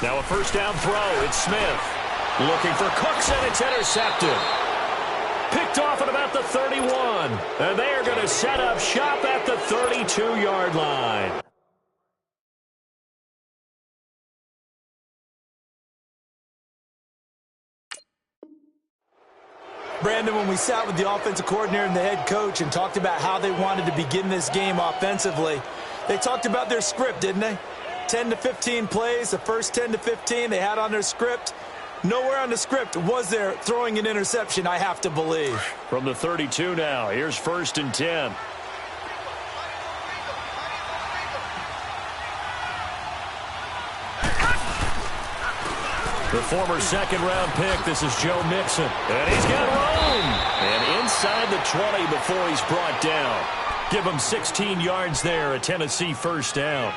Now a first down throw. It's Smith. Looking for Cooks, and it's intercepted. Picked off at about the 31. And they are going to set up shop at the 32-yard line. Brandon, when we sat with the offensive coordinator and the head coach and talked about how they wanted to begin this game offensively, they talked about their script, didn't they? 10 to 15 plays, the first 10 to 15 they had on their script. Nowhere on the script was there throwing an interception, I have to believe. From the 32 now, here's 1st and 10. The former second-round pick, this is Joe Mixon. And he's got room. And inside the 20 before he's brought down. Give him 16 yards there, a Tennessee first down.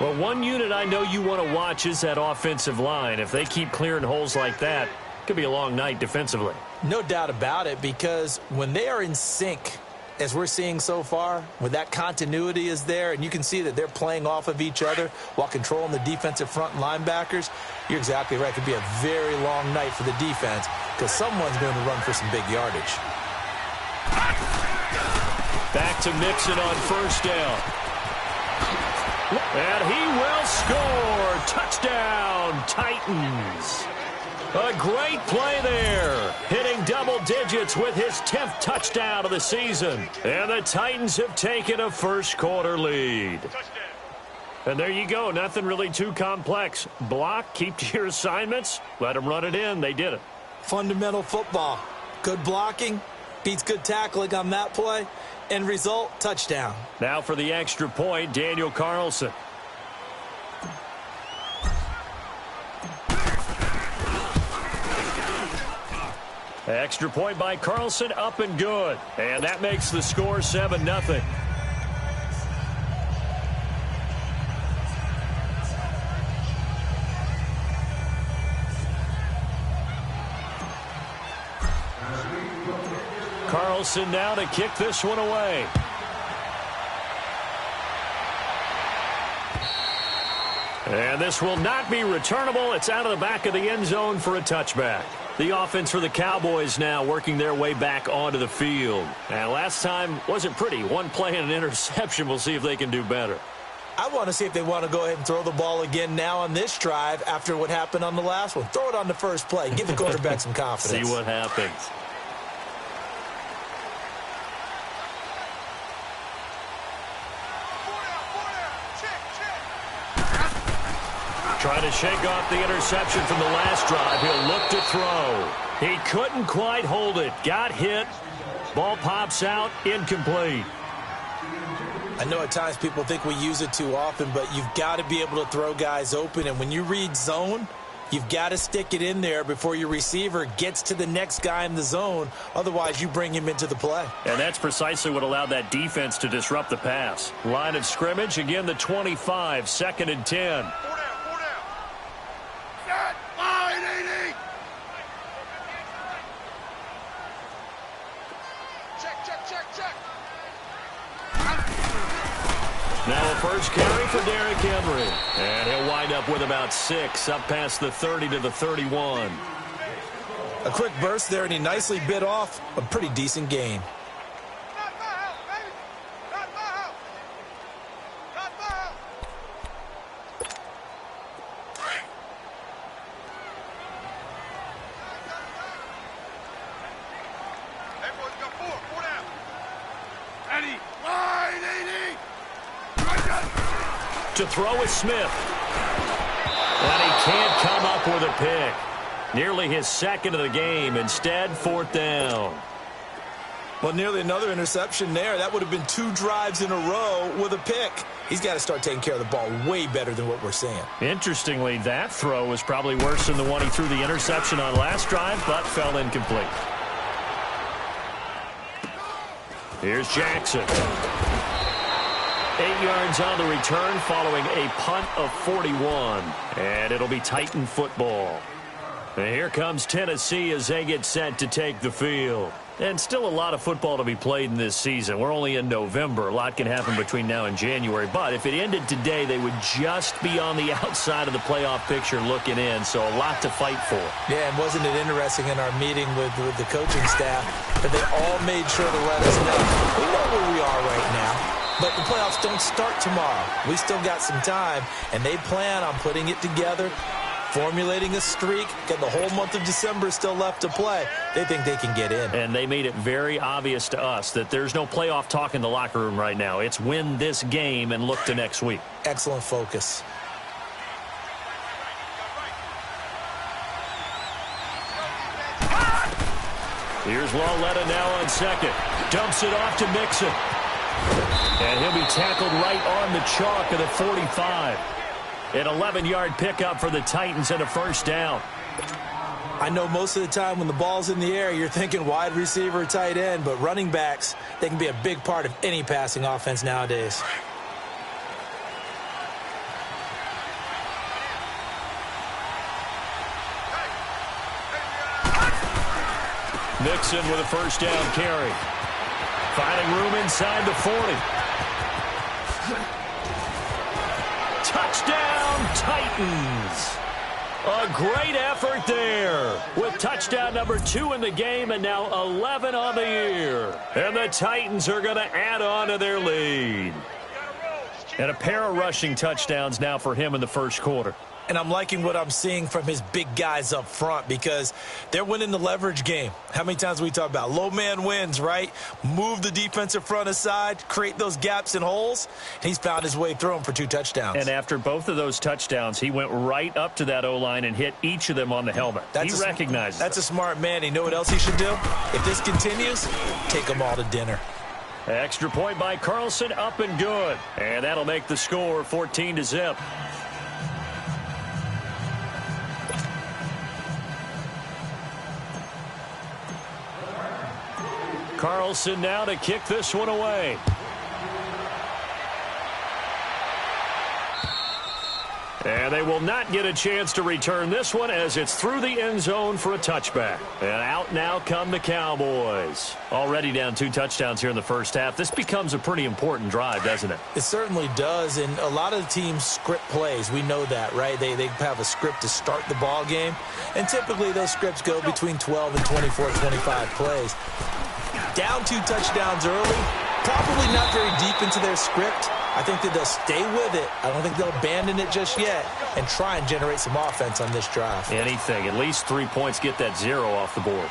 Well, one unit I know you want to watch is that offensive line. If they keep clearing holes like that, it could be a long night defensively. No doubt about it, because when they are in sync, as we're seeing so far, when that continuity is there, and you can see that they're playing off of each other while controlling the defensive front linebackers, you're exactly right. It could be a very long night for the defense because someone's going to run for some big yardage. Back to Mixon on first down. And he will score. Touchdown, Titans. A great play there. Hitting double digits with his 10th touchdown of the season. And the Titans have taken a first-quarter lead. And there you go. Nothing really too complex. Block, keep to your assignments, let them run it in. They did it. Fundamental football. Good blocking, beats good tackling on that play. End result, touchdown. Now for the extra point, Daniel Carlson. Extra point by Carlson, up and good. And that makes the score 7-0. Carlson now to kick this one away. And this will not be returnable. It's out of the back of the end zone for a touchback. The offense for the Cowboys now working their way back onto the field. And last time wasn't pretty. One play and an interception. We'll see if they can do better. I want to see if they want to go ahead and throw the ball again now on this drive after what happened on the last one. Throw it on the first play. Give the quarterback some confidence. See what happens. Trying to shake off the interception from the last drive. He'll look to throw. He couldn't quite hold it. Got hit. Ball pops out. Incomplete. I know at times people think we use it too often, but you've got to be able to throw guys open. And when you read zone, you've got to stick it in there before your receiver gets to the next guy in the zone. Otherwise, you bring him into the play. And that's precisely what allowed that defense to disrupt the pass. Line of scrimmage, again, the 25, 2nd and 10. Now a first carry for Derrick Henry. And he'll wind up with about 6, up past the 30 to the 31. A quick burst there, and he nicely bit off a pretty decent gain. To throw is Smith. And he can't come up with a pick. Nearly his 2nd of the game. Instead, 4th down. Well, nearly another interception there. That would have been 2 drives in a row with a pick. He's got to start taking care of the ball way better than what we're seeing. Interestingly, that throw was probably worse than the one he threw the interception on last drive, but fell incomplete. Here's Jackson. 8 yards on the return following a punt of 41. And it'll be Titan football. And here comes Tennessee as they get set to take the field. And still a lot of football to be played in this season. We're only in November. A lot can happen between now and January. But if it ended today, they would just be on the outside of the playoff picture looking in. So a lot to fight for. Yeah, and wasn't it interesting in our meeting with the coaching staff that they all made sure to let us know, we know where we are right now, but the playoffs don't start tomorrow. We still got some time, and they plan on putting it together, formulating a streak, get the whole month of December still left to play. They think they can get in. And they made it very obvious to us that there's no playoff talk in the locker room right now. It's win this game and look to next week. Excellent focus. Here's Lauletta now on second. Dumps it off to Mixon. And he'll be tackled right on the chalk of the 45. An 11-yard pickup for the Titans and a first down. I know most of the time when the ball's in the air, you're thinking wide receiver, tight end, but running backs, they can be a big part of any passing offense nowadays. Mixon with a first down carry. Finding room inside the 40. Touchdown, Titans. A great effort there with touchdown number 2 in the game and now 11 on the year. And the Titans are going to add on to their lead. And a pair of rushing touchdowns now for him in the first quarter. And I'm liking what I'm seeing from his big guys up front because they're winning the leverage game. How many times we talk about low man wins, right? Move the defensive front aside, create those gaps and holes. He's found his way through them for 2 touchdowns. And after both of those touchdowns, he went right up to that O-line and hit each of them on the helmet. He recognizes That's a smart man. You know what else he should do? If this continues, take them all to dinner. Extra point by Carlson, up and good. And that'll make the score 14-0. Carlson now to kick this one away. And they will not get a chance to return this one as it's through the end zone for a touchback. And out now come the Cowboys. Already down 2 touchdowns here in the first half. This becomes a pretty important drive, doesn't it? It certainly does, and a lot of the teams script plays. We know that, right? They have a script to start the ball game, and typically those scripts go between 12 and 24, 25 plays. Down 2 touchdowns early, probably not very deep into their script. I think that they'll stay with it. I don't think they'll abandon it just yet and try and generate some offense on this drive. Anything. At least 3 points, get that 0 off the board.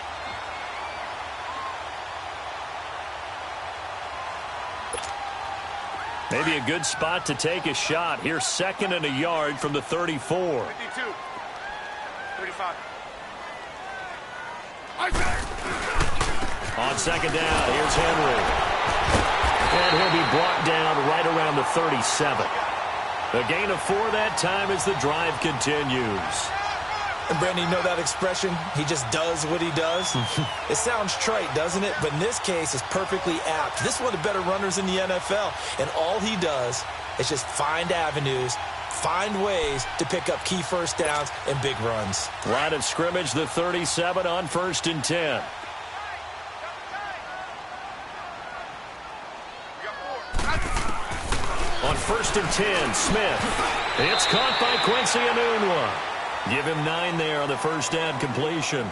Maybe a good spot to take a shot. Here's 2nd and a yard from the 34. 52. 35. On 2nd down, here's Henry. And he'll be brought down right around the 37. A gain of 4 that time as the drive continues. And Brandon, you know that expression? He just does what he does. It sounds trite, doesn't it? But in this case, it's perfectly apt. This is one of the better runners in the NFL. And all he does is just find avenues, find ways to pick up key first downs and big runs. Line of scrimmage, the 37 on 1st and 10. On 1st and 10, Smith. It's caught by Quincy Enunwa. Give him 9 there on the first down completion.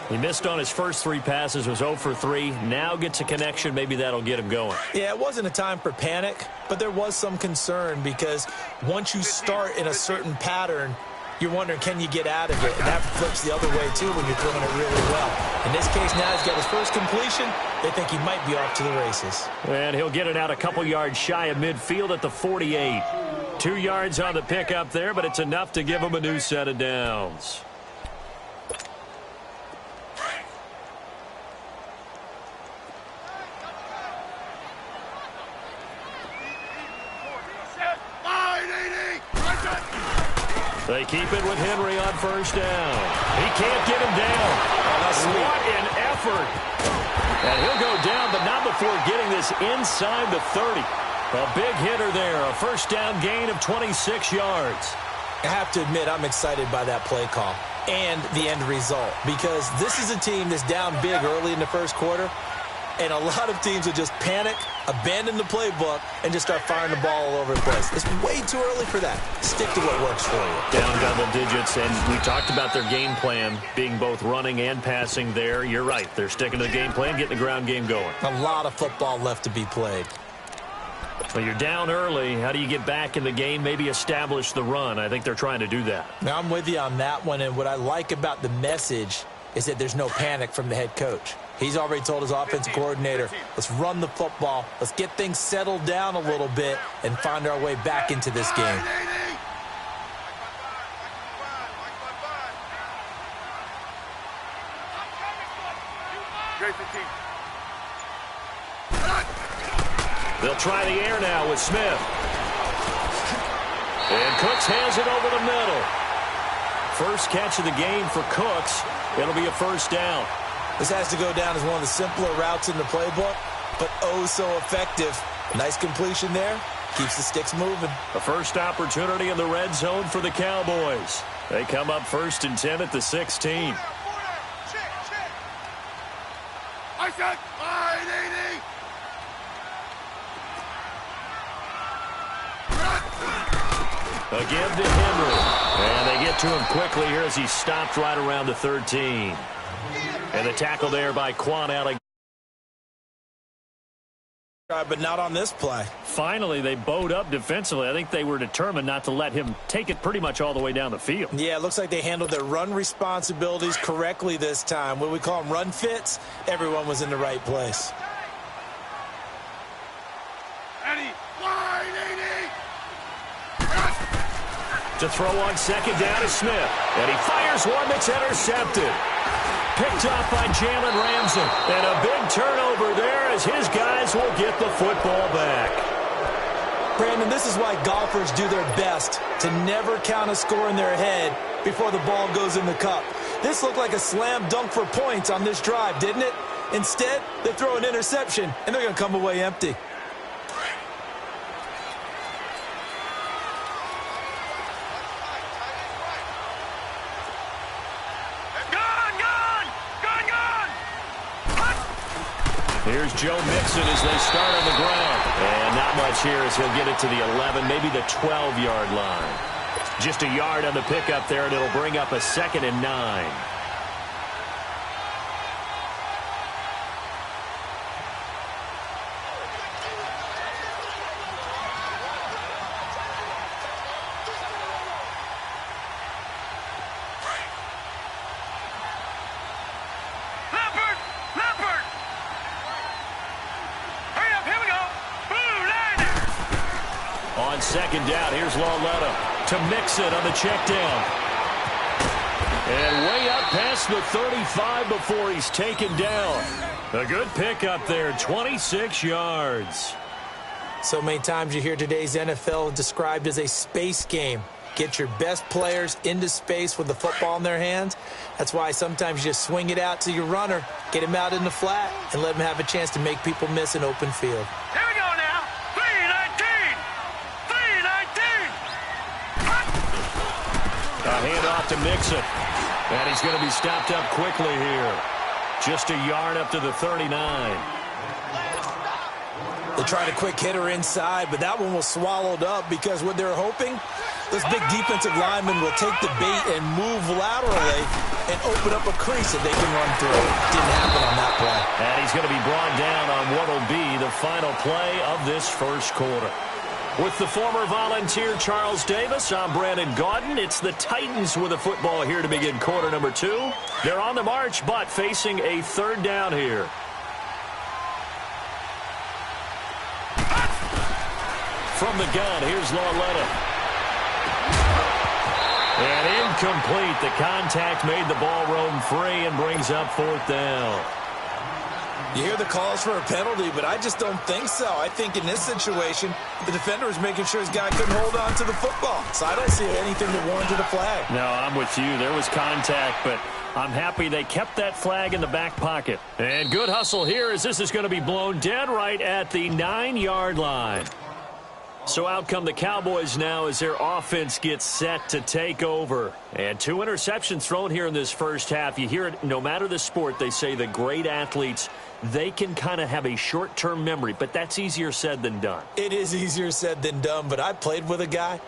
He missed on his first 3 passes, was 0 for 3. Now gets a connection. Maybe that'll get him going. Yeah, it wasn't a time for panic, but there was some concern because once you start in a certain pattern, you're wondering, can you get out of it? And that flips the other way, too, when you're throwing it really well. In this case, now he's got his first completion. They think he might be off to the races. And he'll get it out a couple yards shy of midfield at the 48. 2 yards on the pickup there, but it's enough to give him a new set of downs. They keep it with Henry on first down. He can't get him down. What an effort. And he'll go down, but not before getting this inside the 30. A big hitter there. A first down gain of 26 yards. I have to admit, I'm excited by that play call and the end result because this is a team that's down big early in the first quarter, And a lot of teams will just panic, abandon the playbook, and just start firing the ball all over the place. It's way too early for that. Stick to what works for you. Down double digits, and we talked about their game plan being both running and passing there. You're right. They're sticking to the game plan, getting the ground game going. A lot of football left to be played. Well, you're down early. How do you get back in the game, maybe establish the run? I think they're trying to do that. Now, I'm with you on that one, and what I like about the message is that there's no panic from the head coach. He's already told his offensive coordinator, let's run the football, let's get things settled down a little bit and find our way back into this game. They'll try the air now with Smith. And Cooks has it over the middle. First catch of the game for Cooks. It'll be a first down. This has to go down as one of the simpler routes in the playbook, but oh so effective. Nice completion there. Keeps the sticks moving. A first opportunity in the red zone for the Cowboys. They come up 1st and 10 at the 16. I said 580. A give to Henry. And they get to him quickly here as he stopped right around the 13. And the tackle there by Quan Alexander. But not on this play. Finally, they bowed up defensively. I think they were determined not to let him take it pretty much all the way down the field. Yeah, it looks like they handled their run responsibilities correctly this time. What we call them run fits, everyone was in the right place. To throw on second down is Smith. And he fires one that's intercepted. Picked off by Jalen Ramsey. And a big turnover there as his guys will get the football back. Brandon, this is why golfers do their best to never count a score in their head before the ball goes in the cup. This looked like a slam dunk for points on this drive, didn't it? Instead, they throw an interception, and they're going to come away empty. Here's Joe Mixon as they start on the ground. And not much here as he'll get it to the 11, maybe the 12-yard line. Just a yard on the pickup there, and it'll bring up a 2nd and 9. On second down, here's Lauletta to Mixon on the check down. And way up past the 35 before he's taken down. A good pickup there, 26 yards. So many times you hear today's NFL described as a space game. Get your best players into space with the football in their hands. That's why sometimes you just swing it out to your runner, get him out in the flat, and let him have a chance to make people miss an open field. Here we go now. 319. 319. A handoff to Mixon. And he's going to be stopped up quickly here. Just a yard up to the 39. They tried a quick hitter inside, but that one was swallowed up because what they're hoping, this big defensive lineman will take the bait and move laterally and open up a crease that they can run through. Didn't happen on that play. And he's going to be brought down on what will be the final play of this first quarter. With the former Volunteer Charles Davis, I'm Brandon Gaudin. It's the Titans with the football here to begin quarter number 2. They're on the march, but facing a third down here. From the gun, here's Lauletta. And incomplete. The contact made the ball roam free and brings up 4th down. You hear the calls for a penalty, but I just don't think so. I think in this situation, the defender was making sure his guy couldn't hold on to the football. So I don't see anything that warranted a flag. No, I'm with you. There was contact, but I'm happy they kept that flag in the back pocket. And good hustle here as this is going to be blown dead right at the 9-yard line. So out come the Cowboys now as their offense gets set to take over. And 2 interceptions thrown here in this first half. You hear it no matter the sport. They say the great athletes, they can kind of have a short-term memory, but that's easier said than done. It is easier said than done, but I played with a guy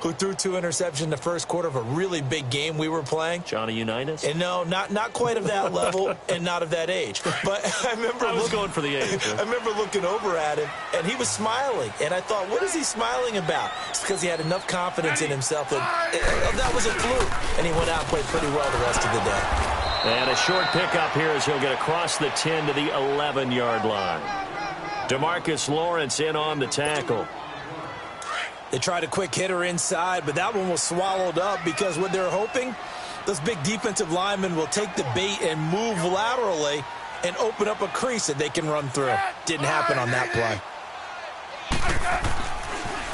who threw 2 interceptions in the first quarter of a really big game we were playing. Johnny Unitas? And no, not quite of that level and not of that age. But I was going for the age. I remember looking over at him, and he was smiling. And I thought, what is he smiling about? It's because he had enough confidence in himself that was a fluke. And he went out and played pretty well the rest of the day. And a short pickup here as he'll get across the 10 to the 11-yard line. DeMarcus Lawrence in on the tackle. They tried a quick hitter inside, but that one was swallowed up because what they're hoping, those big defensive linemen will take the bait and move laterally and open up a crease that they can run through. Didn't happen on that play.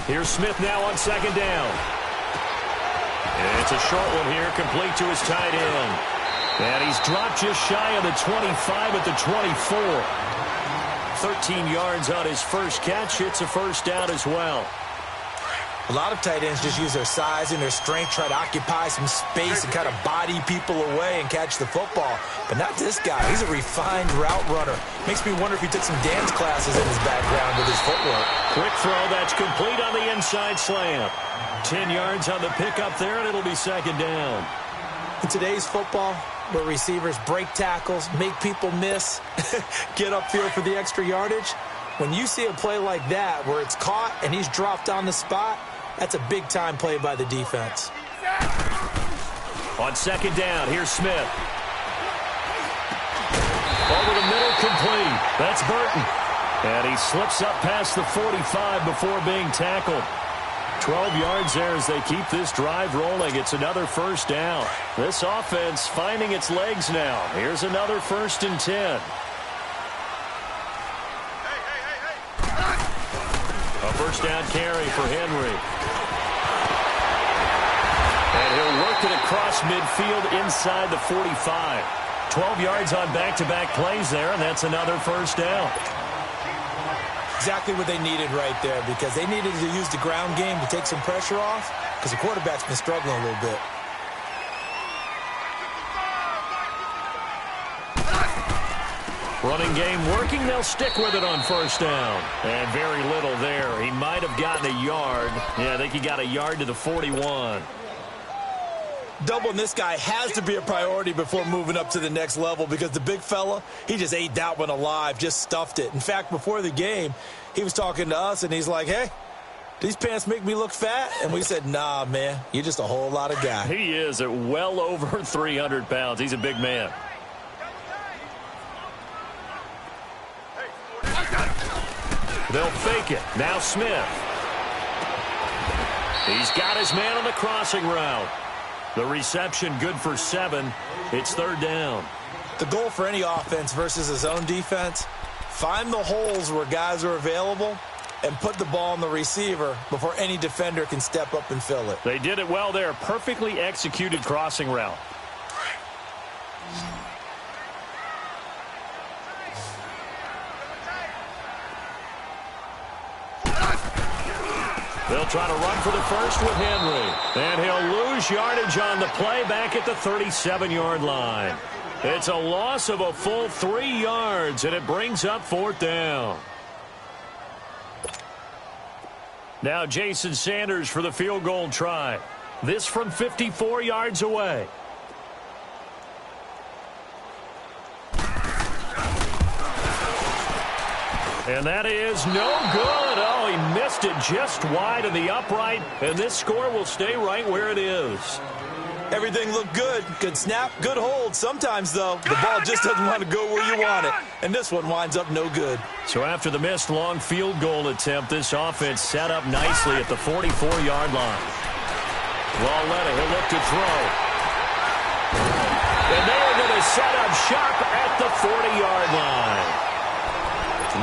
Here's Smith now on second down. And it's a short one here, complete to his tight end. And he's dropped just shy of the 25 at the 24. 13 yards on his first catch. It's a first down as well. A lot of tight ends just use their size and their strength, try to occupy some space and kind of body people away and catch the football. But not this guy. He's a refined route runner. Makes me wonder if he took some dance classes in his background with his footwork. Quick throw that's complete on the inside slant. 10 yards on the pickup there, and it'll be second down. In today's football, where receivers break tackles, make people miss, get upfield for the extra yardage, when you see a play like that where it's caught and he's dropped on the spot, that's a big-time play by the defense. On second down, here's Smith. Over the middle, complete. That's Burton. And he slips up past the 45 before being tackled. 12 yards there as they keep this drive rolling. It's another first down. This offense finding its legs now. Here's another 1st and 10. A first down carry for Henry. And he'll work it across midfield inside the 45. 12 yards on back-to-back plays there, and that's another first down. Exactly what they needed right there, because they needed to use the ground game to take some pressure off, because the quarterback's been struggling a little bit. Running game working. They'll stick with it on first down. And very little there. He might have gotten a yard. Yeah, I think he got a yard to the 41. Doubling this guy has to be a priority before moving up to the next level, because the big fella, he just ate that one alive, just stuffed it. In fact, before the game, he was talking to us, and he's like, hey, these pants make me look fat? And we said, nah, man, you're just a whole lot of guy. He is at well over 300 pounds. He's a big man. They'll fake it. Now Smith. He's got his man on the crossing route. The reception good for 7. It's third down. The goal for any offense versus his own defense, find the holes where guys are available and put the ball on the receiver before any defender can step up and fill it. They did it well there. Perfectly executed crossing route. They'll try to run for the first with Henry. And he'll lose yardage on the play back at the 37-yard line. It's a loss of a full 3 yards, and it brings up fourth down. Now Jason Sanders for the field goal try. This from 54 yards away. And that is no good. Oh, he missed it just wide of the upright, and this score will stay right where it is. Everything looked good. Good snap, good hold. Sometimes, though, the ball just doesn't want to go where you want it. And this one winds up no good. So after the missed long field goal attempt, this offense set up nicely at the 44-yard line. Walletta, he'll look to throw. And they are going to set up shop at the 40-yard line.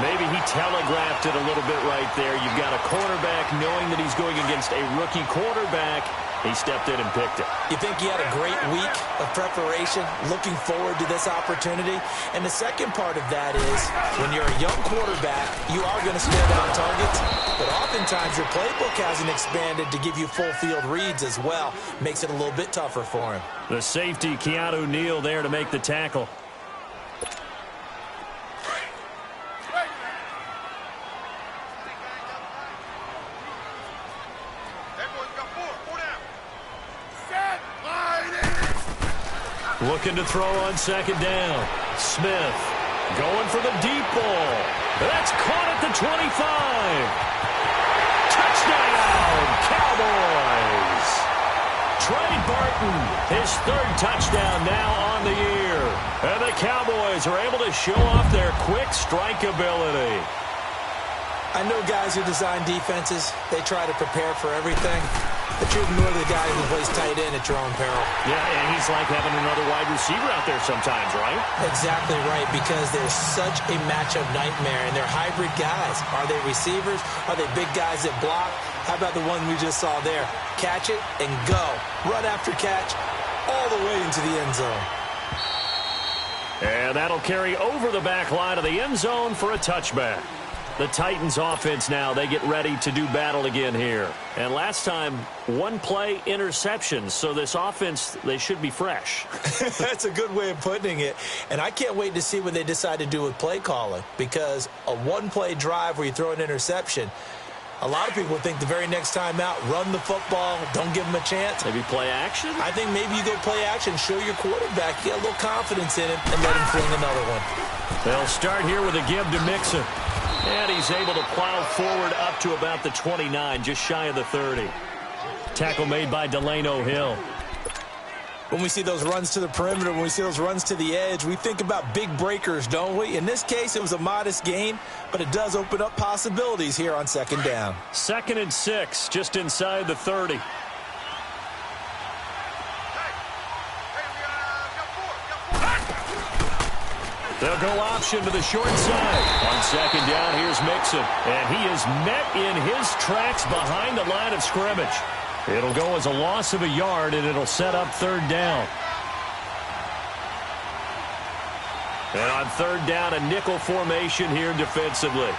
Maybe he telegraphed it a little bit right there. You've got a cornerback knowing that he's going against a rookie quarterback. He stepped in and picked it. You think he had a great week of preparation, looking forward to this opportunity? And the second part of that is, when you're a young quarterback, you are going to stare down targets. but oftentimes your playbook hasn't expanded to give you full field reads as well. Makes it a little bit tougher for him. The safety, Keanu Neal, there to make the tackle. Looking to throw on second down. Smith going for the deep ball. That's caught at the 25. Touchdown, Cowboys. Trey Burton, his third touchdown now on the year. And the Cowboys are able to show off their quick strike ability. I know guys who design defenses, they try to prepare for everything. But you ignore the guy who plays tight end at your own peril. Yeah, and he's like having another wide receiver out there sometimes, right? Exactly right, because they're such a matchup nightmare, and they're hybrid guys. Are they receivers? Are they big guys that block? How about the one we just saw there? Catch it and go. Run after catch all the way into the end zone. And that'll carry over the back line of the end zone for a touchback. The Titans offense now, they get ready to do battle again here. And last time, one play interception. So this offense, they should be fresh. That's a good way of putting it. And I can't wait to see what they decide to do with play calling. Because a one-play drive where you throw an interception, a lot of people think the very next time out, run the football, don't give them a chance. Maybe play action? I think maybe you go play action, show your quarterback, get a little confidence in him, and let him fling another one. They'll start here with a give to Mixon. And he's able to plow forward up to about the 29, just shy of the 30. Tackle made by Delano Hill. When we see those runs to the perimeter, when we see those runs to the edge, we think about big breakers, don't we? In this case, it was a modest gain, but it does open up possibilities here on second down. 2nd and 6, just inside the 30. They'll go option to the short side. On second down, here's Mixon. And he is met in his tracks behind the line of scrimmage. It'll go as a loss of a yard, and it'll set up third down. And on third down, a nickel formation here defensively.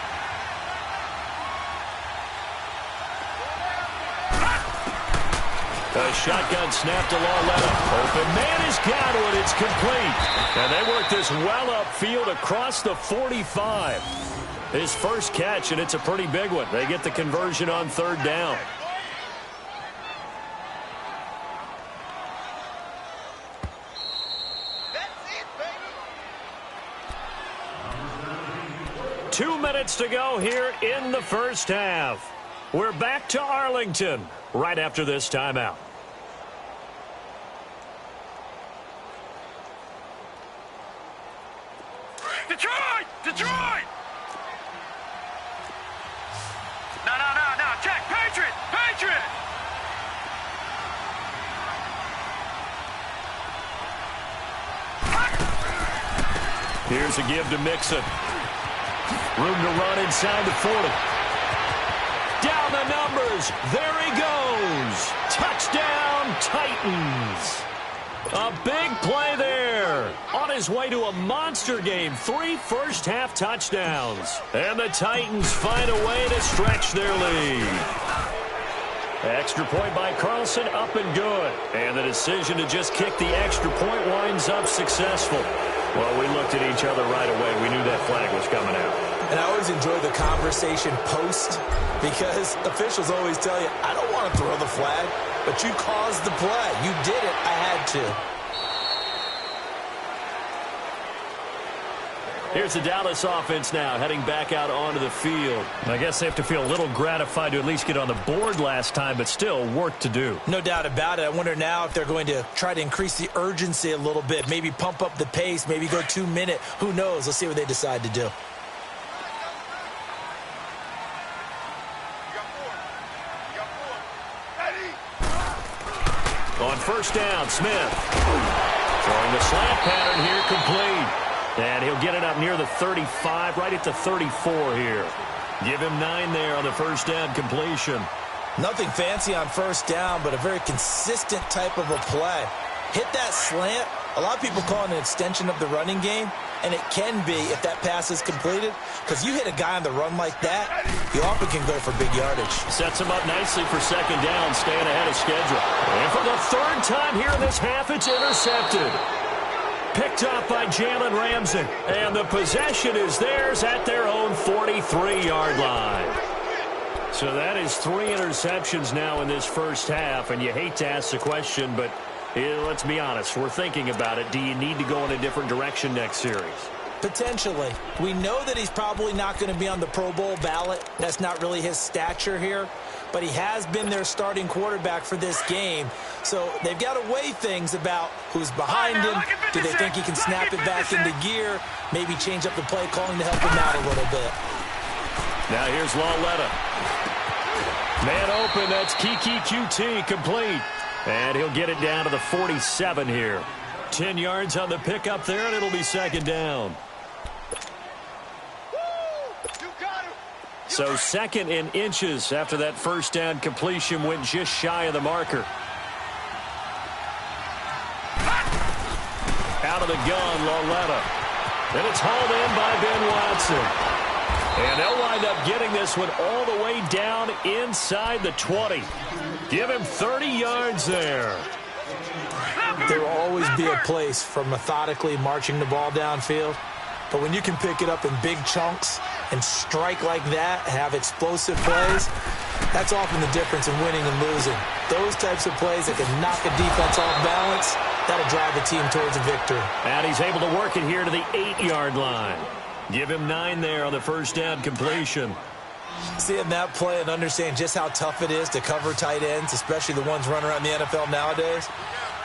A shotgun snap to Lauletta. Open man has got it. It's complete. And they work this well upfield across the 45. His first catch, and it's a pretty big one. They get the conversion on third down. That's it, baby. 2 minutes to go here in the first half. We're back to Arlington right after this timeout. Detroit! Detroit! No, check. Patriot! Patriot! Here's a give to Mixon. Room to run inside the 40. Down the numbers. There he goes. Touchdown, Titans. A big play there. On his way to a monster game. 3 first-half touchdowns. And the Titans find a way to stretch their lead. Extra point by Carlson, up and good. And the decision to just kick the extra point winds up successful. Well, we looked at each other right away. We knew that flag was coming out. And I always enjoy the conversation post, because officials always tell you, I don't want to throw the flag, but you caused the play. You did it. I had to. Here's the Dallas offense now, heading back out onto the field. I guess they have to feel a little gratified to at least get on the board last time, but still work to do. No doubt about it. I wonder now if they're going to try to increase the urgency a little bit, maybe pump up the pace, maybe go 2-minute. Who knows? Let's see what they decide to do. On first down, Smith. Throwing the slant pattern here, complete. And he'll get it up near the 35, right at the 34 here. Give him 9 there on the first down completion. Nothing fancy on first down, but a very consistent type of a play. Hit that slant, A lot of people call it an extension of the running game, and it can be if that pass is completed, because you hit a guy on the run like that, he often can go for big yardage. Sets him up nicely for second down, staying ahead of schedule. And for the third time here in this half, it's intercepted. Picked up by Jalen Ramsey. And the possession is theirs at their own 43-yard line. So that is 3 interceptions now in this first half. And you hate to ask the question, but let's be honest. We're thinking about it. Do you need to go in a different direction next series? Potentially. We know that he's probably not going to be on the Pro Bowl ballot. That's not really his stature here. But he has been their starting quarterback for this game. So they've got to weigh things about who's behind him. Do they think he can snap it back into gear? Maybe change up the play calling to help him out a little bit. Now here's Lauletta. Man open, that's Kiki QT complete. And he'll get it down to the 47 here. 10 yards on the pickup there, and it'll be second down. So second in inches after that first down completion went just shy of the marker. Out of the gun, Lauletta. And it's hauled in by Ben Watson. And they'll wind up getting this one all the way down inside the 20. Give him 30 yards there. There will always be a place for methodically marching the ball downfield. But when you can pick it up in big chunks and strike like that, have explosive plays, that's often the difference in winning and losing. Those types of plays that can knock a defense off balance, that'll drive the team towards a victory. And he's able to work it here to the 8-yard line. Give him 9 there on the first down completion. Seeing that play and understand just how tough it is to cover tight ends, especially the ones running around the NFL nowadays,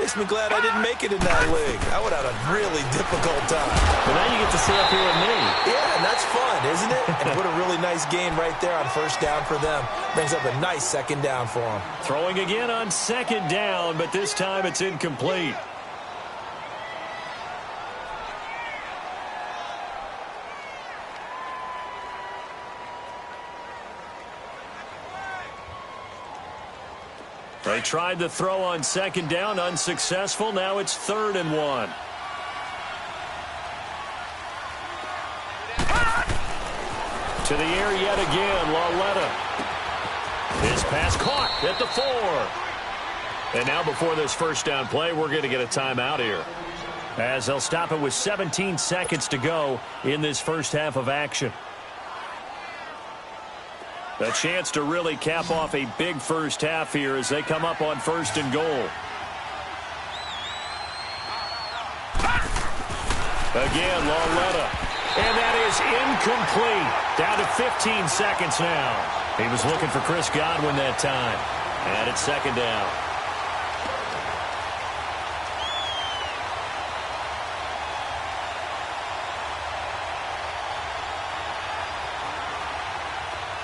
makes me glad I didn't make it in that league. I would have had a really difficult time. But now you get to sit up here with me. Yeah, and that's fun, isn't it? And what a really nice game right there on first down for them. Brings up a nice second down for them. Throwing again on second down, but this time it's incomplete. They tried the throw on second down, unsuccessful. Now it's 3rd and 1. To the air yet again, Lauletta. His pass caught at the 4. And now before this first down play, we're going to get a timeout here, as they'll stop it with 17 seconds to go in this first half of action. A chance to really cap off a big first half here as they come up on 1st and goal. Again, Lauletta. And that is incomplete. Down to 15 seconds now. He was looking for Chris Godwin that time. And it's second down.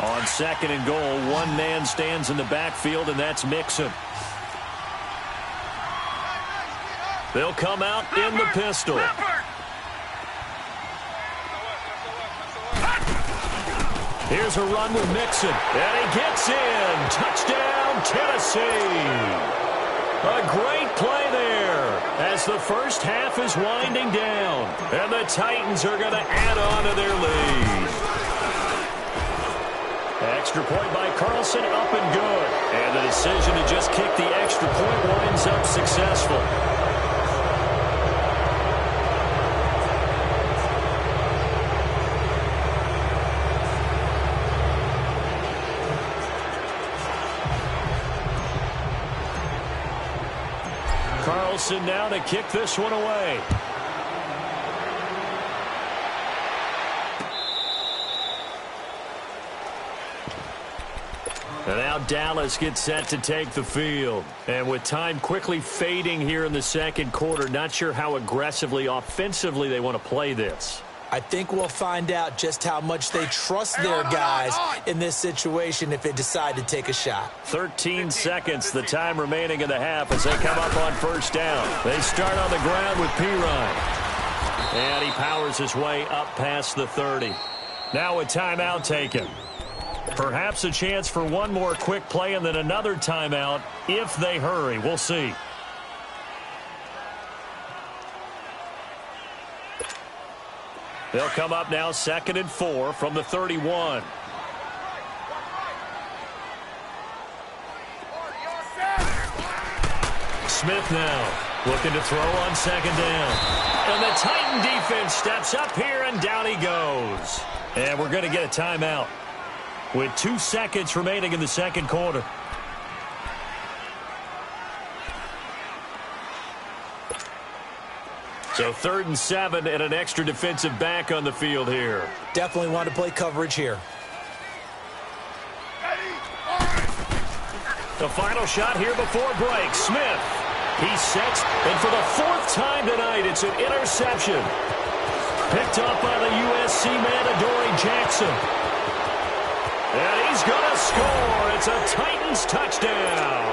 On 2nd and goal, one man stands in the backfield, and that's Mixon. They'll come out in the pistol. Here's a run with Mixon, and he gets in. Touchdown, Tennessee. A great play there as the first half is winding down, and the Titans are going to add on to their lead. Extra point by Carlson, up and good. And the decision to just kick the extra point winds up successful. Carlson now to kick this one away. And now Dallas gets set to take the field. And with time quickly fading here in the second quarter, not sure how aggressively, offensively they want to play this. I think we'll find out just how much they trust their guys in this situation if they decide to take a shot. 13 seconds, the time remaining in the half as they come up on first down. They start on the ground with Pirine. And he powers his way up past the 30. Now a timeout taken. Perhaps a chance for one more quick play and then another timeout if they hurry. We'll see. They'll come up now 2nd and 4 from the 31. Smith now looking to throw on 2nd down. And the Titan defense steps up here, and down he goes. And we're going to get a timeout with 2 seconds remaining in the second quarter. So 3rd and 7 and an extra defensive back on the field here. Definitely want to play coverage here. The final shot here before break. Smith. He sets, and for the 4th time tonight, it's an interception. Picked up by the USC man, Adoree Jackson. And he's going to score. It's a Titans touchdown.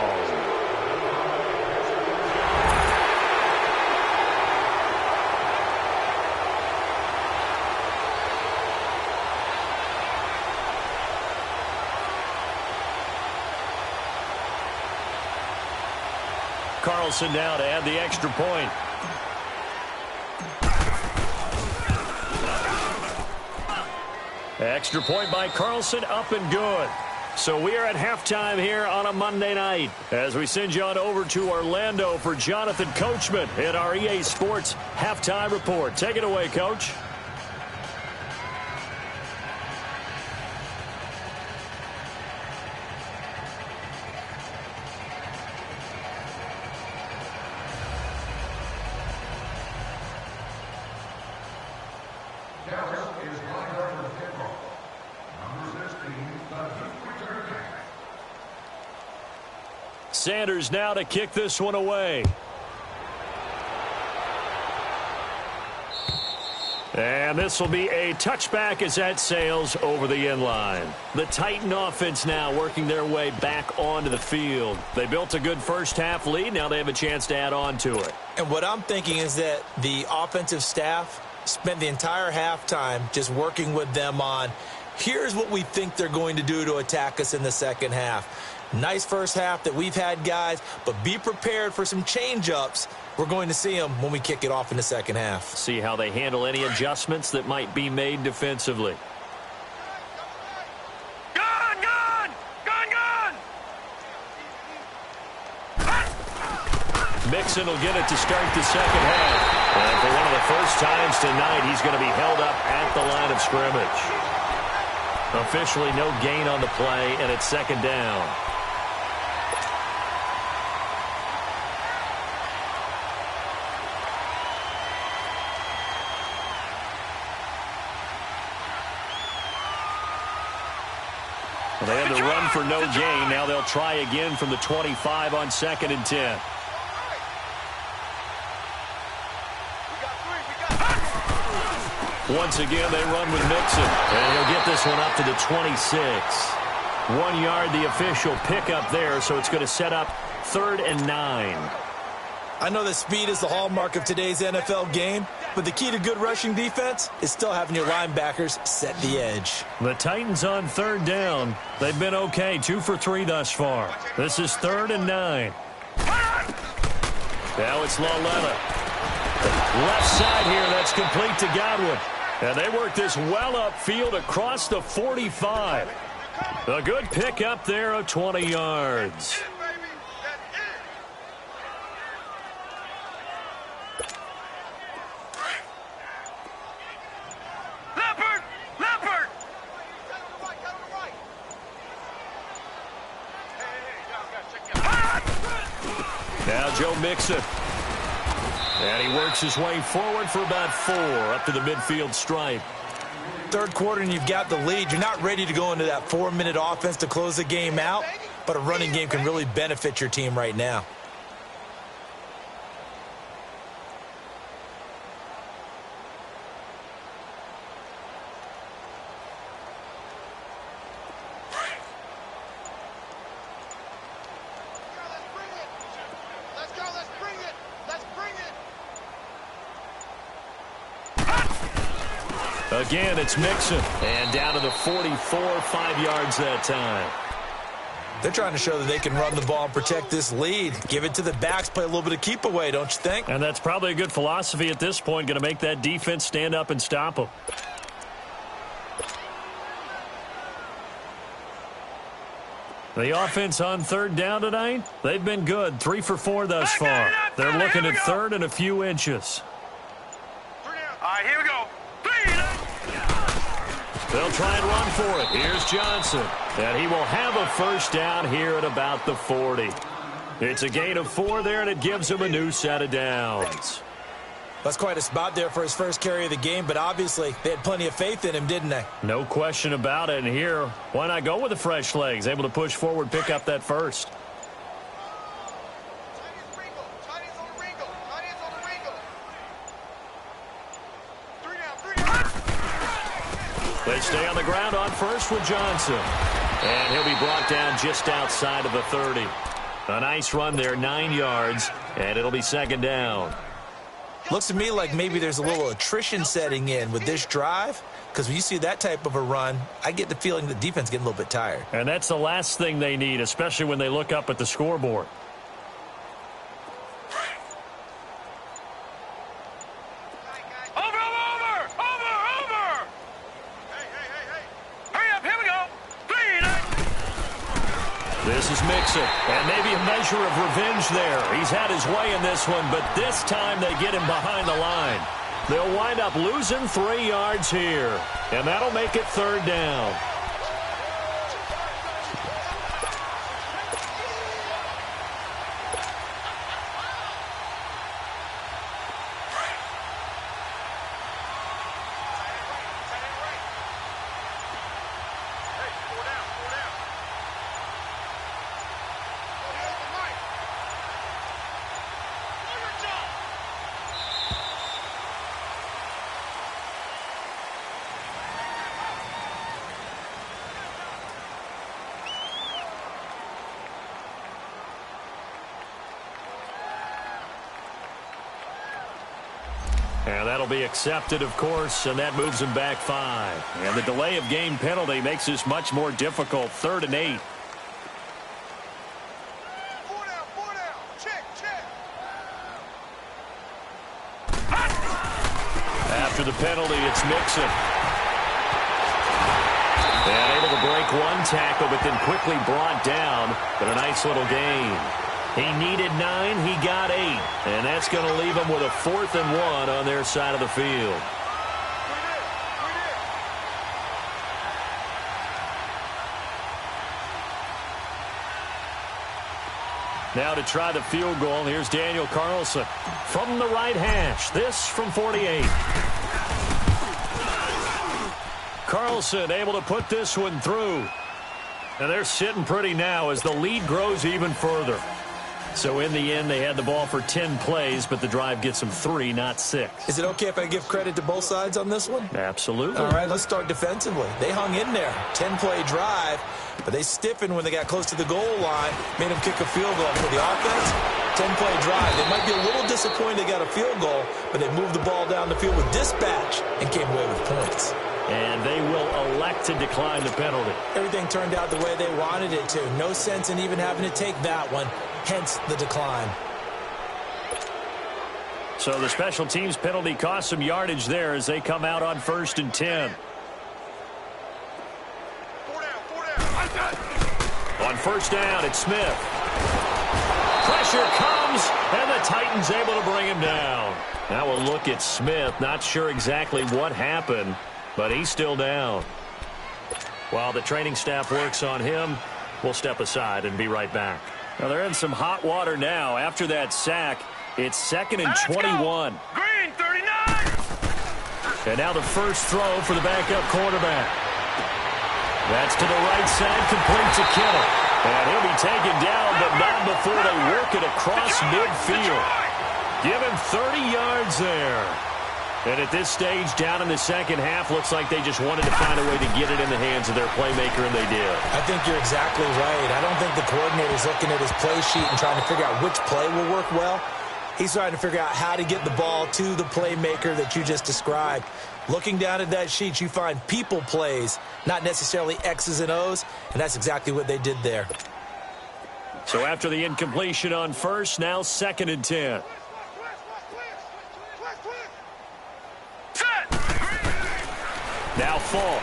Carlson now to add the extra point. Extra point by Carlson, up and good. So we are at halftime here on a Monday night as we send you on over to Orlando for Jonathan Coachman in our EA Sports Halftime Report. Take it away, Coach. Sanders now to kick this one away. And this will be a touchback as that sails over the end line. The Titan offense now working their way back onto the field. They built a good first half lead. Now they have a chance to add on to it. And what I'm thinking is that the offensive staff spent the entire halftime just working with them on, here's what we think they're going to do to attack us in the second half. Nice first half that we've had, guys, but be prepared for some change-ups. We're going to see them when we kick it off in the second half. See how they handle any adjustments that might be made defensively. Gone, gone! Gone, gone! Mixon will get it to start the second half. And for one of the first times tonight, he's going to be held up at the line of scrimmage. Officially no gain on the play, and it's 2nd down. They had to run for no gain. Now they'll try again from the 25 on 2nd and 10. Once again, they run with Mixon. And he'll get this one up to the 26. 1 yard, the official pickup there, so it's going to set up 3rd and 9. I know that speed is the hallmark of today's NFL game, but the key to good rushing defense is still having your linebackers set the edge. The Titans on 3rd down. They've been okay, 2 for 3 thus far. This is 3rd and 9. Now it's Lauletta. Left side here, that's complete to Godwin. And they work this well upfield across the 45. A good pickup there of 20 yards. Now Joe Mixon. And he works his way forward for about 4 up to the midfield stripe. Third quarter and you've got the lead. You're not ready to go into that 4-minute offense to close the game out, but a running game can really benefit your team right now. Again, it's Mixon. And down to the 44, 5 yards that time. They're trying to show that they can run the ball and protect this lead. Give it to the backs, play a little bit of keep away, don't you think? And that's probably a good philosophy at this point, going to make that defense stand up and stop them. The offense on third down tonight, they've been good. 3 for 4 thus far. They're looking at third and a few inches. All right, here we go. They'll try and run for it. Here's Johnson. And he will have a first down here at about the 40. It's a gain of 4 there, and it gives him a new set of downs. That's quite a spot there for his first carry of the game, but obviously they had plenty of faith in him, didn't they? No question about it. And here, why not go with the fresh legs? Able to push forward, pick up that first. They stay on the ground on first with Johnson. And he'll be brought down just outside of the 30. A nice run there, 9 yards, and it'll be second down. Looks to me like maybe there's a little attrition setting in with this drive, because when you see that type of a run, I get the feeling the defense getting a little bit tired. And that's the last thing they need, especially when they look up at the scoreboard. This is Mixon, and maybe a measure of revenge there. He's had his way in this one, but this time they get him behind the line. They'll wind up losing 3 yards here, and that'll make it third down. And that'll be accepted, of course, and that moves him back 5. And the delay of game penalty makes this much more difficult. 3rd and 8. Four down. Check. After the penalty, it's Mixon. And able to break one tackle, but then quickly brought down. But a nice little gain. He needed 9, he got 8. And that's going to leave him with a 4th and 1 on their side of the field. Now to try the field goal, here's Daniel Carlson from the right hash. This from 48. Carlson able to put this one through. And they're sitting pretty now as the lead grows even further. So in the end, they had the ball for 10 plays, but the drive gets them 3, not 6. Is it okay if I give credit to both sides on this one? Absolutely. All right, let's start defensively. They hung in there. 10-play drive, but they stiffened when they got close to the goal line, made them kick a field goal. For the offense, 10-play drive. They might be a little disappointed they got a field goal, but they moved the ball down the field with dispatch and came away with points. And they will elect to decline the penalty. Everything turned out the way they wanted it to. No sense in even having to take that one, hence the decline. So the special teams penalty cost some yardage there as they come out on 1st and 10. On 1st down, it's Smith. Pressure comes, and the Titans able to bring him down. Now we'll look at Smith. Not sure exactly what happened, but he's still down. While the training staff works on him, we'll step aside and be right back. Now they're in some hot water now. After that sack, it's 2nd and 21. Green, 39. And now the first throw for the backup quarterback. That's to the right side, complete to Kittle. And he'll be taken down, but not before they work it across midfield. Give him 30 yards there. And at this stage, down in the second half, looks like they just wanted to find a way to get it in the hands of their playmaker, and they did. I think you're exactly right. I don't think the coordinator's looking at his play sheet and trying to figure out which play will work well. He's trying to figure out how to get the ball to the playmaker that you just described. Looking down at that sheet, you find people plays, not necessarily X's and O's, and that's exactly what they did there. So after the incompletion on first, now 2nd and 10. Now Falk.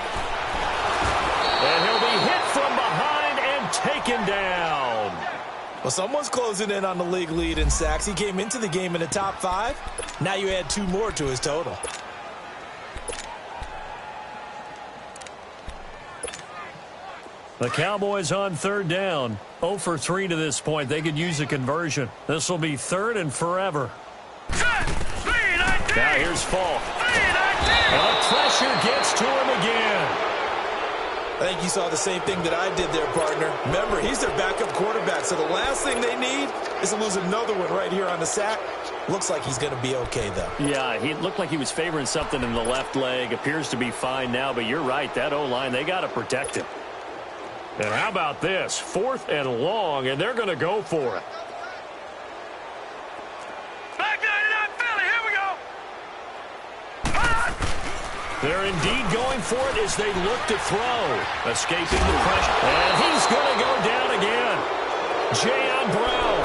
And he'll be hit from behind and taken down. Well, someone's closing in on the league lead in sacks. He came into the game in the top 5. Now you add 2 more to his total. The Cowboys on 3rd down. 0 for 3 to this point. They could use a conversion. This will be 3rd and forever. Now here's Falk. And the pressure gets to him again. I think you saw the same thing that I did there, partner. Remember, he's their backup quarterback, so the last thing they need is to lose another one right here on the sack. Looks like he's going to be okay, though. Yeah, he looked like he was favoring something in the left leg. Appears to be fine now, but you're right. That O-line, they got to protect him. And how about this? 4th and long, and they're going to go for it. Back 99 Philly, here we go. They're indeed going for it as they look to throw. Escaping the pressure. And he's going to go down again. Jayon Brown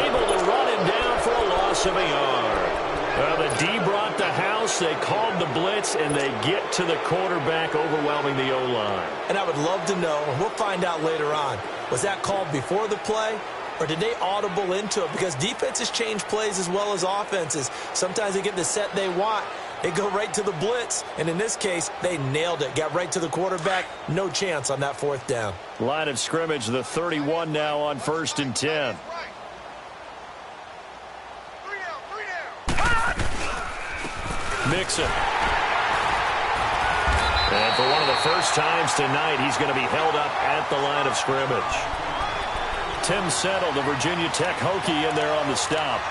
able to run him down for a loss of a yard. Well, the D brought the house. They called the blitz, and they get to the quarterback, overwhelming the O-line. And I would love to know, and we'll find out later on, was that called before the play, or did they audible into it? Because defenses change plays as well as offenses. Sometimes they get the set they want. They go right to the blitz, and in this case, they nailed it. Got right to the quarterback. No chance on that 4th down. Line of scrimmage, the 31 now on 1st and 10. Mixon. And for one of the first times tonight, he's going to be held up at the line of scrimmage. Tim Settle, the Virginia Tech Hokie, in there on the stop.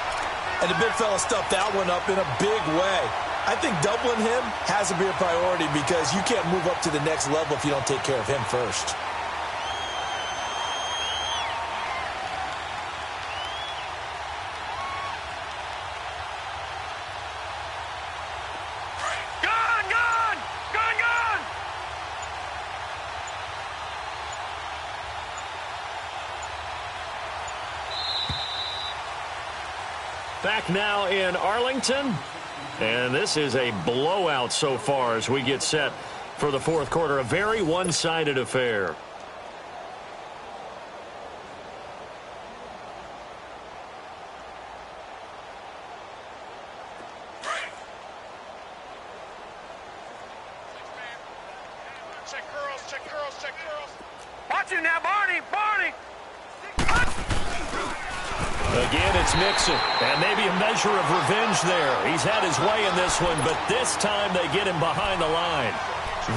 And the big fella stuffed that one up in a big way. I think doubling him has to be a priority because you can't move up to the next level if you don't take care of him first. Back now in Arlington, and this is a blowout so far as we get set for the 4th quarter. A very one-sided affair. Check curls, check curls, check curls. Watch you now, Barney, Barney. Again, it's Mixon, and maybe a measure of revenge there. He's had his way in this one, but this time they get him behind the line.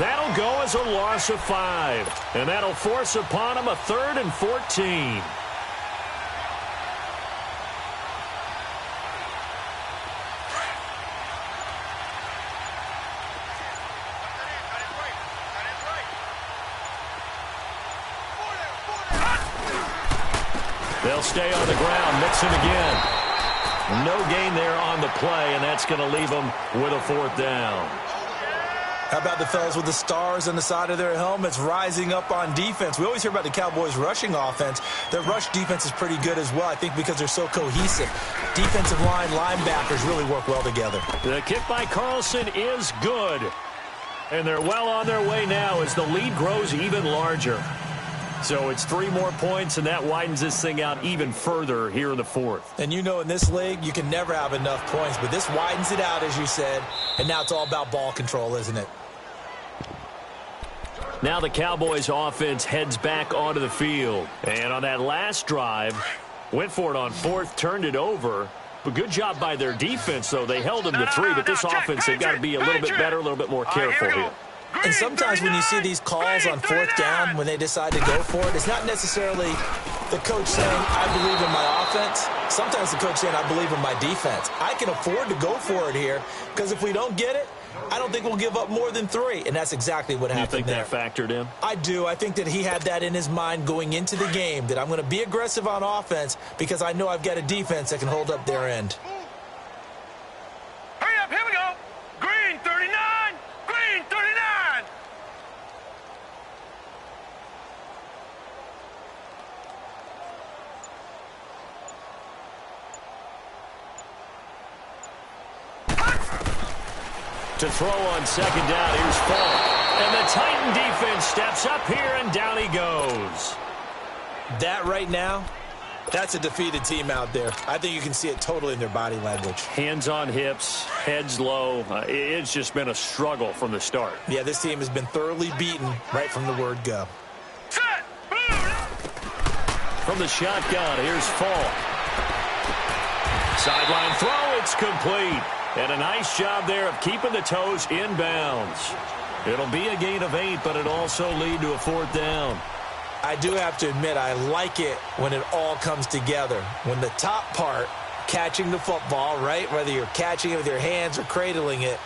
That'll go as a loss of 5, and that'll force upon him a 3rd and 14. They'll stay on the ground. Mixon again. No gain there on the play, and that's going to leave them with a 4th down. How about the fellas with the stars on the side of their helmets rising up on defense? We always hear about the Cowboys' rushing offense. Their rush defense is pretty good as well, I think, because they're so cohesive. Defensive line, linebackers really work well together. The kick by Carlson is good. And they're well on their way now as the lead grows even larger. So it's 3 more points, and that widens this thing out even further here in the 4th. And you know in this league, you can never have enough points, but this widens it out, as you said, and now it's all about ball control, isn't it? Now the Cowboys offense heads back onto the field. And on that last drive, went for it on 4th, turned it over. But good job by their defense, though. They held them to 3, but this offense, they've got to be a little bit better, a little bit more careful here. And sometimes when you see these calls on 4th down, when they decide to go for it, it's not necessarily the coach saying, I believe in my offense. Sometimes the coach saying, I believe in my defense. I can afford to go for it here because if we don't get it, I don't think we'll give up more than 3. And that's exactly what happened there. You think that factored in? I do. I think that he had that in his mind going into the game, that I'm going to be aggressive on offense because I know I've got a defense that can hold up their end. Hurry up, here we go. Green 39, green 39. To throw on second down, here's Falk. And the Titan defense steps up here, and down he goes. That right now, that's a defeated team out there. I think you can see it totally in their body language. Hands on hips, heads low. It's just been a struggle from the start. Yeah, this team has been thoroughly beaten right from the word go. Set. From the shotgun, here's Falk. Sideline throw, it's complete. And a nice job there of keeping the toes inbounds. It'll be a gain of 8, but it'll also lead to a 4th down. I do have to admit, I like it when it all comes together. When the top part, catching the football, right, whether you're catching it with your hands or cradling it,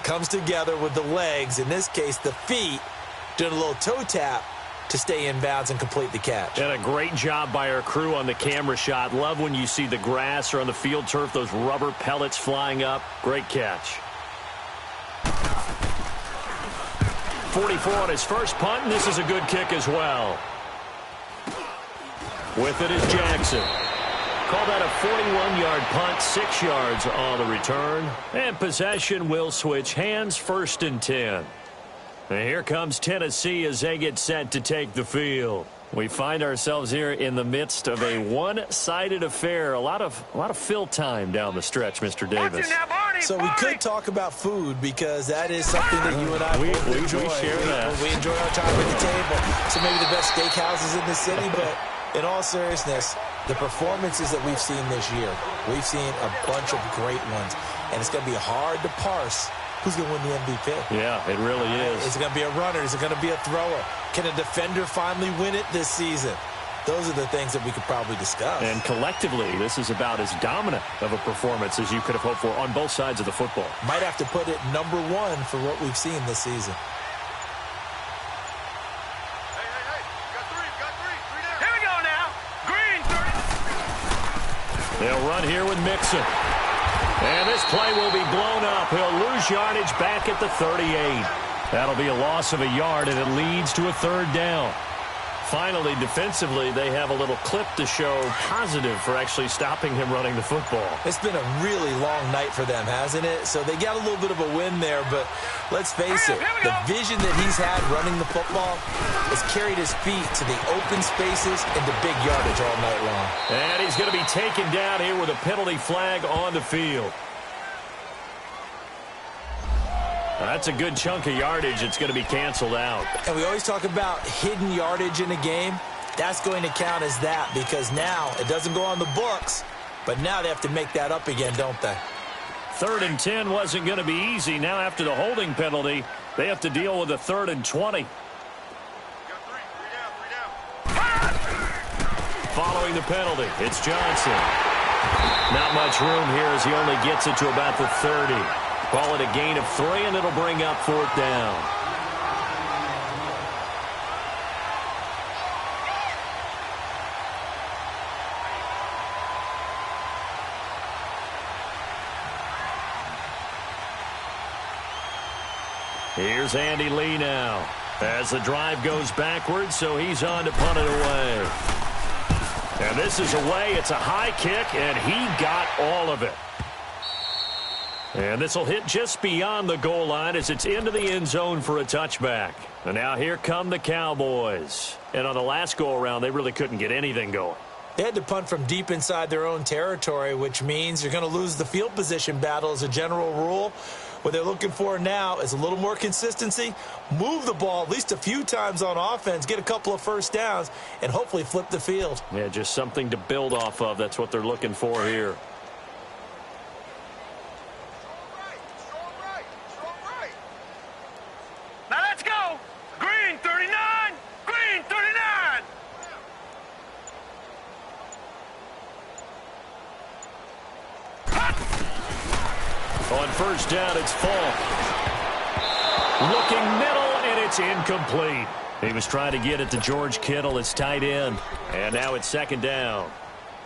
comes together with the legs, in this case the feet, doing a little toe tap to stay in bounds and complete the catch. And a great job by our crew on the camera shot. Love when you see the grass or on the field turf, those rubber pellets flying up. Great catch. 44 on his first punt, and this is a good kick as well. With it is Jackson. Call that a 41-yard punt, 6 yards on the return. And possession will switch hands, 1st and 10. And here comes Tennessee as they get set to take the field. We find ourselves here in the midst of a one-sided affair. A lot of fill time down the stretch, Mr. Davis. So we could talk about food because that is something that you and I both enjoy. We share that. We enjoy our time at the table. So maybe the best steakhouses in the city, but in all seriousness, the performances that we've seen this year, we've seen a bunch of great ones, and it's going to be hard to parse who's going to win the MVP. Yeah, it really is. Is it going to be a runner? Is it going to be a thrower? Can a defender finally win it this season? Those are the things that we could probably discuss. And collectively, this is about as dominant of a performance as you could have hoped for on both sides of the football. Might have to put it #1 for what we've seen this season. They'll run here with Mixon. And this play will be blown up. He'll lose yardage back at the 38. That'll be a loss of a yard, and it leads to a 3rd down. Finally, defensively, they have a little clip to show positive for actually stopping him running the football. It's been a really long night for them, hasn't it? So they got a little bit of a win there, but let's face it, the vision that he's had running the football has carried his feet to the open spaces and the big yardage all night long. And he's going to be taken down here with a penalty flag on the field. That's a good chunk of yardage. It's going to be canceled out. And we always talk about hidden yardage in a game. That's going to count as that because now it doesn't go on the books, but now they have to make that up again, don't they? 3rd and 10 wasn't going to be easy. Now after the holding penalty, they have to deal with a 3rd and 20. Following the penalty, it's Johnson. Not much room here as he only gets it to about the 30. Call it a gain of 3, and it'll bring up 4th down. Here's Andy Lee now as the drive goes backwards, so he's on to punt it away. And this is away. It's a high kick, and he got all of it. And this will hit just beyond the goal line as it's into the end zone for a touchback. And now here come the Cowboys. And on the last go-around, they really couldn't get anything going. They had to punt from deep inside their own territory, which means you're going to lose the field position battle as a general rule. What they're looking for now is a little more consistency, move the ball at least a few times on offense, get a couple of first downs, and hopefully flip the field. Yeah, just something to build off of. That's what they're looking for here. Now let's go. Green 39. Green 39. On first down, it's Falk. Looking middle, and it's incomplete. He was trying to get it to George Kittle, his tight end. And now it's 2nd down.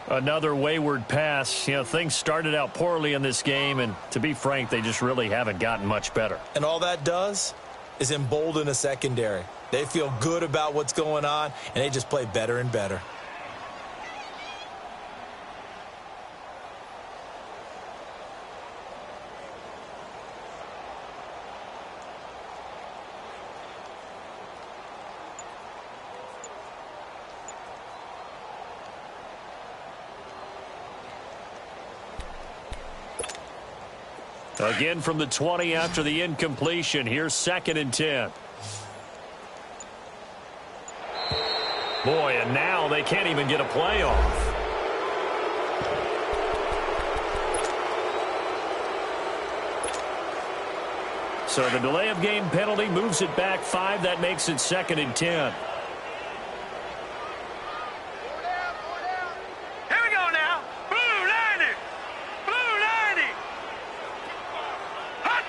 Another wayward pass. You know, things started out poorly in this game, and to be frank, they just really haven't gotten much better. And all that does is embolden a secondary. They feel good about what's going on, and they just play better and better. Again from the 20 after the incompletion. Here's 2nd and 10. Boy, and now they can't even get a play off. So the delay of game penalty moves it back 5. That makes it 2nd and 10. Here we go now. Blue 90. Blue 90. Hot.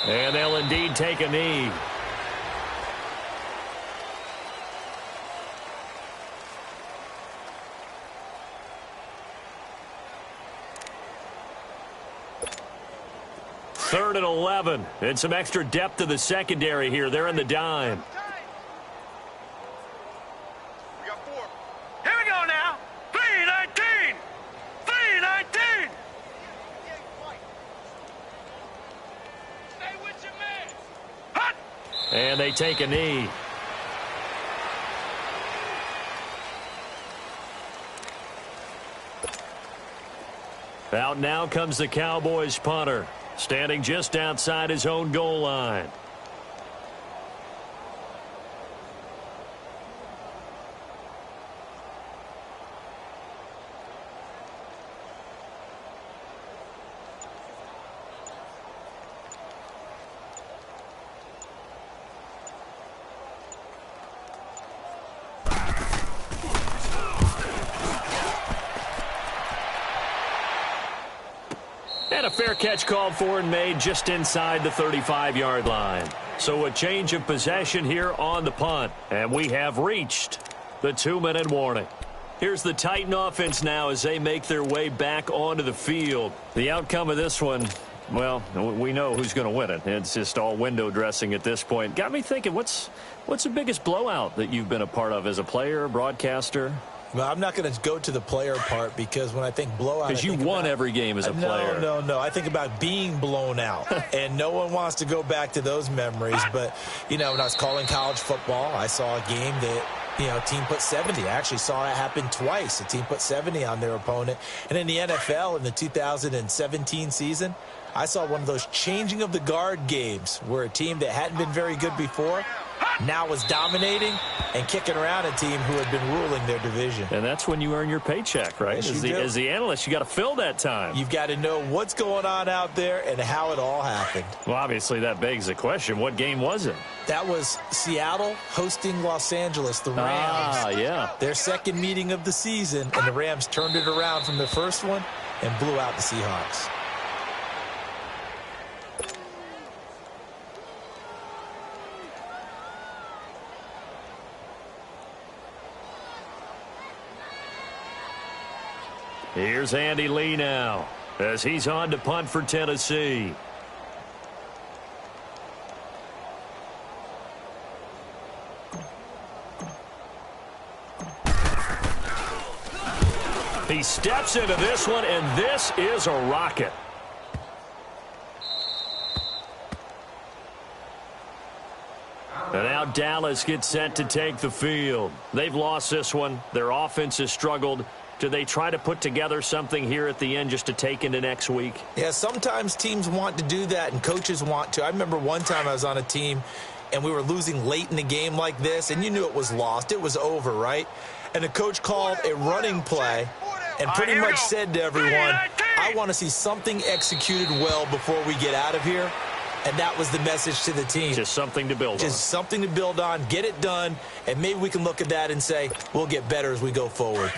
And they'll indeed take a knee. Third and 11. And some extra depth to the secondary here. They're in the dime. We got 4. Here we go now. 319. 319. Stay with your man. Hot. And they take a knee. Out now comes the Cowboys punter, standing just outside his own goal line. And a fair catch called for and made just inside the 35-yard line. So a change of possession here on the punt. And we have reached the 2-minute warning. Here's the Titan offense now as they make their way back onto the field. The outcome of this one, well, we know who's going to win it. It's just all window dressing at this point. Got me thinking, what's the biggest blowout that you've been a part of as a player, broadcaster? Well, I'm not going to go to the player part because when I think blowout, because you won every game as a player. No. I think about being blown out, and no one wants to go back to those memories. But, you know, when I was calling college football, I saw a game that, you know, a team put 70. I actually saw it happen twice. A team put 70 on their opponent. And in the NFL in the 2017 season, I saw one of those changing of the guard games where a team that hadn't been very good before now was dominating and kicking around a team who had been ruling their division. And that's when you earn your paycheck, right? Yes, as the analyst, you got to fill that time. You've got to know what's going on out there and how it all happened. Well, obviously, that begs the question, what game was it? That was Seattle hosting Los Angeles, the Rams. Ah, yeah. Their second meeting of the season, and the Rams turned it around from the first one and blew out the Seahawks. Here's Andy Lee now as he's on to punt for Tennessee. He steps into this one, and this is a rocket. And now Dallas gets set to take the field. They've lost this one. Their offense has struggled. Do they try to put together something here at the end just to take into next week? Yeah, sometimes teams want to do that and coaches want to. I remember one time I was on a team and we were losing late in the game like this, and you knew it was lost. It was over, right? And the coach called a running play and pretty much said to everyone, I want to see something executed well before we get out of here. And that was the message to the team. Just something to build on. Just something to build on, get it done, and maybe we can look at that and say, we'll get better as we go forward.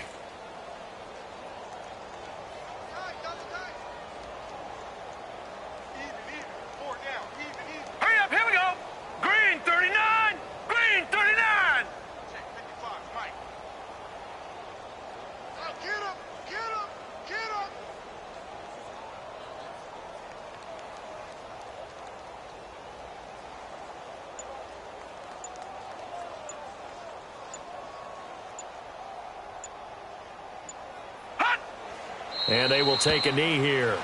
And they will take a knee here.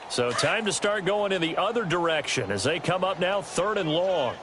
So time to start going in the other direction as they come up now 3rd and long.